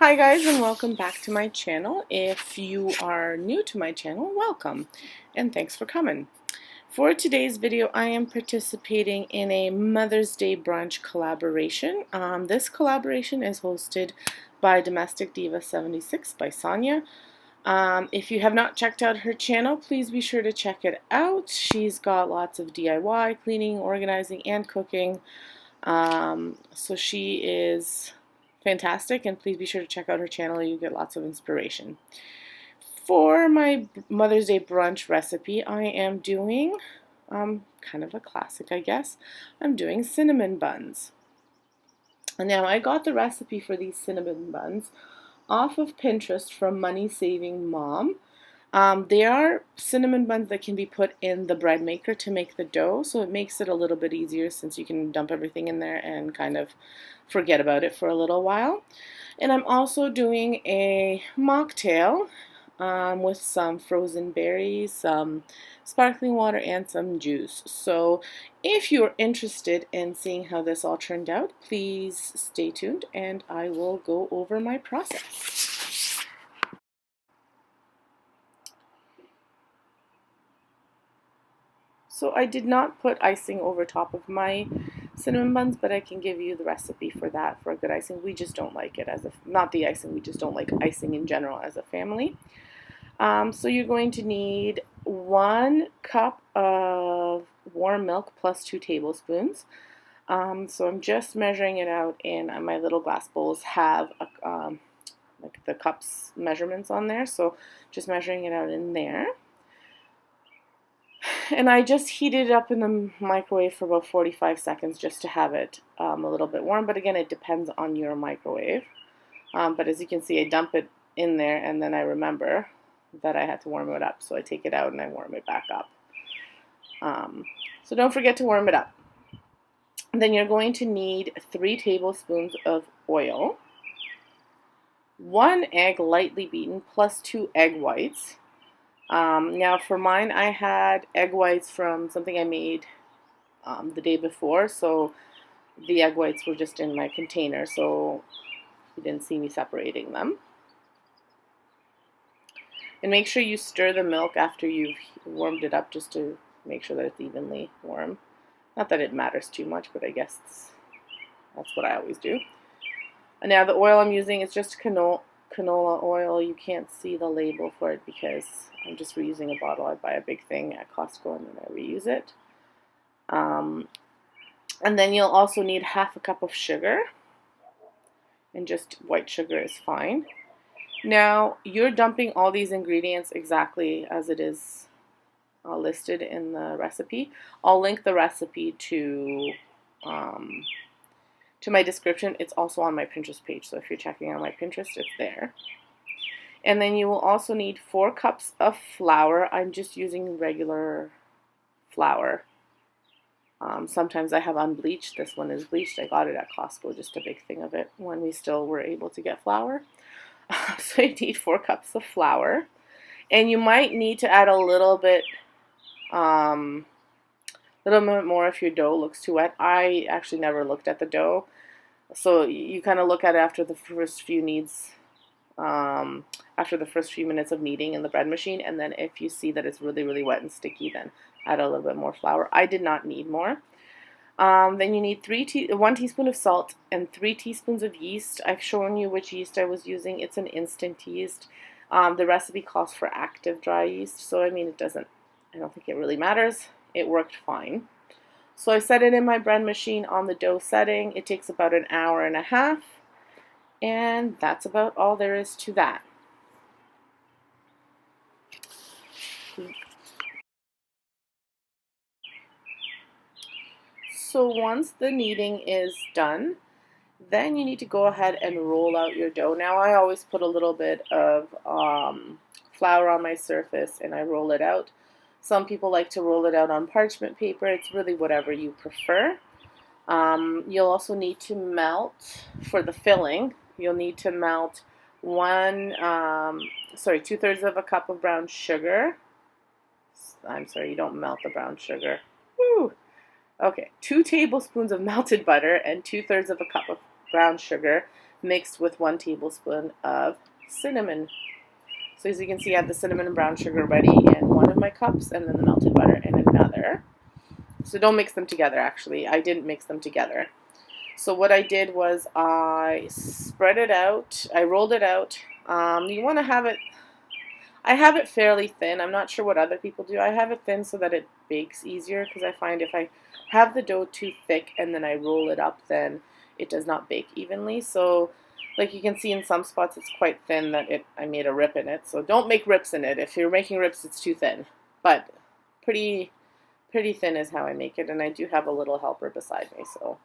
Hi guys, and welcome back to my channel. If you are new to my channel, welcome and thanks for coming. For today's video, I am participating in a Mother's Day brunch collaboration. This collaboration is hosted by Domestic Diva 76 by Sonja. If you have not checked out her channel, please be sure to check it out. She's got lots of DIY, cleaning, organizing, and cooking. So she is fantastic, and please be sure to check out her channel. You get lots of inspiration. For my Mother's Day brunch recipe, I am doing kind of a classic, I guess. I'm doing cinnamon buns. Now, I got the recipe for these cinnamon buns off of Pinterest from Money Saving Mom. They are cinnamon buns that can be put in the bread maker to make the dough, so it makes it a little bit easier since you can dump everything in there and kind of forget about it for a little while. And I'm also doing a mocktail with some frozen berries, some sparkling water, and some juice. So if you're interested in seeing how this all turned out, please stay tuned and I will go over my process. So I did not put icing over top of my cinnamon buns, but I can give you the recipe for that, for a good icing. We just don't like it as a, not the icing, we just don't like icing in general as a family. So you're going to need 1 cup of warm milk plus 2 tablespoons. So I'm just measuring it out in my little glass bowls have like the cups measurements on there, so just measuring it out in there. And I just heated it up in the microwave for about 45 seconds just to have it a little bit warm. But again, it depends on your microwave. But as you can see, I dump it in there and then I remember that I had to warm it up. So I take it out and I warm it back up. So don't forget to warm it up. Then you're going to need 3 tablespoons of oil, 1 egg lightly beaten plus 2 egg whites. Now for mine, I had egg whites from something I made the day before, so the egg whites were just in my container, so you didn't see me separating them. And make sure you stir the milk after you've warmed it up just to make sure that it's evenly warm. Not that it matters too much, but I guess that's what I always do. And now the oil I'm using is just canola oil. You can't see the label for it because I'm just reusing a bottle. I buy a big thing at Costco and then I reuse it. And then you'll also need 1/2 cup of sugar, and just white sugar is fine. Now you're dumping all these ingredients exactly as it is listed in the recipe. I'll link the recipe to my description. It's also on my Pinterest page, so if you're checking out my Pinterest, it's there. And then you will also need 4 cups of flour. I'm just using regular flour. Sometimes I have unbleached. This one is bleached. I got it at Costco, just a big thing of it when we still were able to get flour. So you need 4 cups of flour. And you might need to add a little bit more if your dough looks too wet. I actually never looked at the dough. So you kind of look at it after the first few minutes of kneading in the bread machine, and then if you see that it's really, really wet and sticky, then add a little bit more flour. I did not need more. Then you need 1 teaspoon of salt and 3 teaspoons of yeast. I've shown you which yeast I was using. It's an instant yeast. The recipe calls for active dry yeast, so I mean I don't think it really matters. It worked fine. So I set it in my bread machine on the dough setting. It takes about 1.5 hours, and that's about all there is to that. So once the kneading is done, then you need to go ahead and roll out your dough. Now I always put a little bit of flour on my surface and I roll it out. Some people like to roll it out on parchment paper. It's really whatever you prefer. You'll also need to melt, for the filling, you'll need to melt 2/3 of a cup of brown sugar. I'm sorry, you don't melt the brown sugar. Woo! Okay, 2 tablespoons of melted butter and 2/3 of a cup of brown sugar. mixed with 1 tablespoon of cinnamon. So as you can see, I have the cinnamon and brown sugar ready in one of my cups, and then the melted butter in another. So don't mix them together, actually. I didn't mix them together. So what I did was I spread it out. I rolled it out. You want to have it, I have it fairly thin. I'm not sure what other people do. I have it thin so that it bakes easier, because I find if I have the dough too thick and then I roll it up, then it does not bake evenly. So like you can see in some spots it's quite thin that I made a rip in it. So don't make rips in it. If you're making rips, it's too thin. But pretty thin is how I make it, and I do have a little helper beside me, so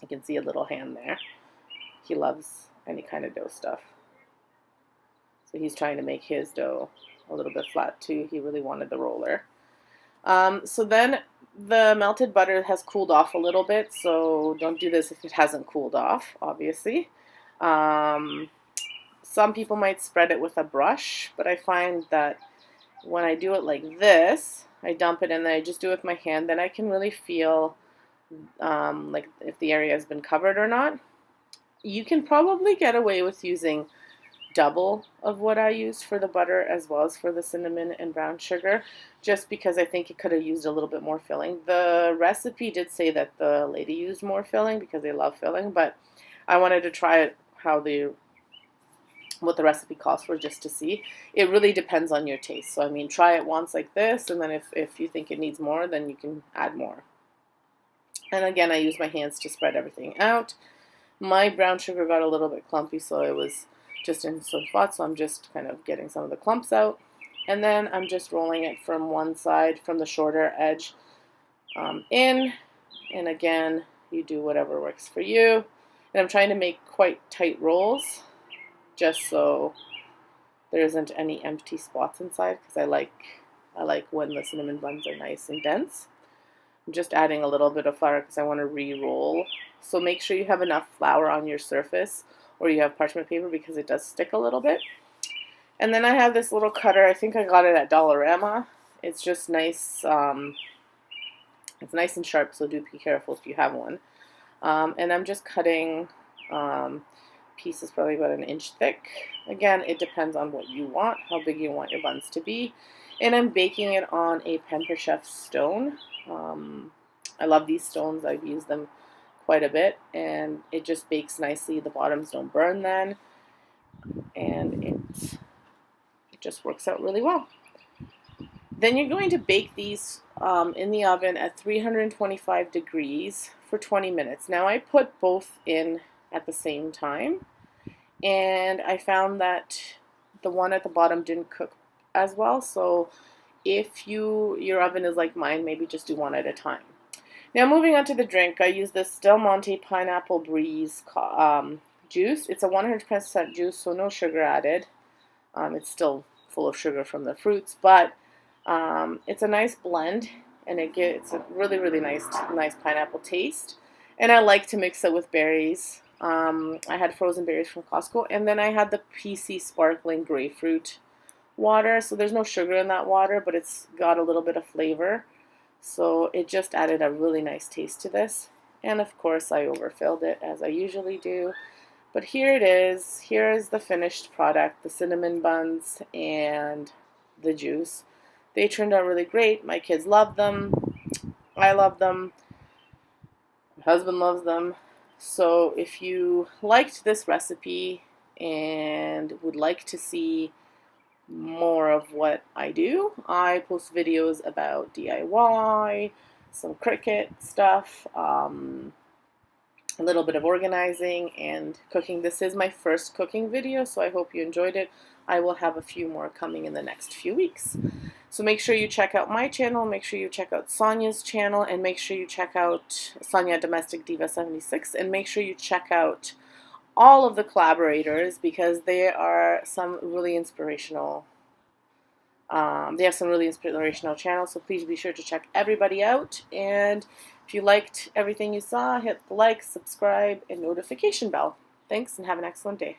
you can see a little hand there. He loves any kind of dough stuff. So he's trying to make his dough a little bit flat too. He really wanted the roller. So then the melted butter has cooled off a little bit, so don't do this if it hasn't cooled off, obviously. Some people might spread it with a brush, but I find that when I do it like this, I dump it and then I just do it with my hand, then I can really feel like if the area has been covered or not. You can probably get away with using double of what I used for the butter as well as for the cinnamon and brown sugar, just because I think it could have used a little bit more filling. The recipe did say that the lady used more filling because they love filling, but I wanted to try it what the recipe calls for, just to see. It really depends on your taste. So I mean, try it once like this, and then if you think it needs more, then you can add more. And again, I use my hands to spread everything out. My brown sugar got a little bit clumpy, so it was just in some spots, so I'm just kind of getting some of the clumps out. And then I'm just rolling it from one side, from the shorter edge in. And again, you do whatever works for you. And I'm trying to make quite tight rolls, just so there isn't any empty spots inside, because I like when the cinnamon buns are nice and dense. I'm just adding a little bit of flour because I want to re-roll. So make sure you have enough flour on your surface, or you have parchment paper, because it does stick a little bit. And then I have this little cutter. I think I got it at Dollarama. It's just nice. It's nice and sharp, so do be careful if you have one. And I'm just cutting pieces probably about 1 inch thick. Again, it depends on what you want, how big you want your buns to be. And I'm baking it on a Pamper Chef stone. I love these stones. I've used them quite a bit, and it just bakes nicely. The bottoms don't burn then, and it just works out really well. Then you're going to bake these in the oven at 325 degrees for 20 minutes. Now I put both in at the same time, and I found that the one at the bottom didn't cook as well. So if your oven is like mine, maybe just do one at a time. Now moving on to the drink, I use this Del Monte Pineapple Breeze juice. It's a 100% juice, so no sugar added. It's still full of sugar from the fruits, but it's a nice blend, and it's a really nice pineapple taste. And I like to mix it with berries. I had frozen berries from Costco, and then I had the PC sparkling grapefruit water. So there's no sugar in that water, but it's got a little bit of flavor. So it just added a really nice taste to this. And of course I overfilled it as I usually do. But here it is. Here is the finished product, the cinnamon buns and the juice. They turned out really great. My kids love them. I love them. My husband loves them. So if you liked this recipe and would like to see more of what I do, I post videos about DIY, some Cricut stuff, a little bit of organizing and cooking. This is my first cooking video, so I hope you enjoyed it. I will have a few more coming in the next few weeks. So make sure you check out my channel, make sure you check out Sonja's channel, and make sure you check out Sonja Domestic Diva 76, and make sure you check out all of the collaborators, because they are some really inspirational. They have some really inspirational channels, so please be sure to check everybody out. And if you liked everything you saw, hit the like, subscribe, and notification bell. Thanks, and have an excellent day.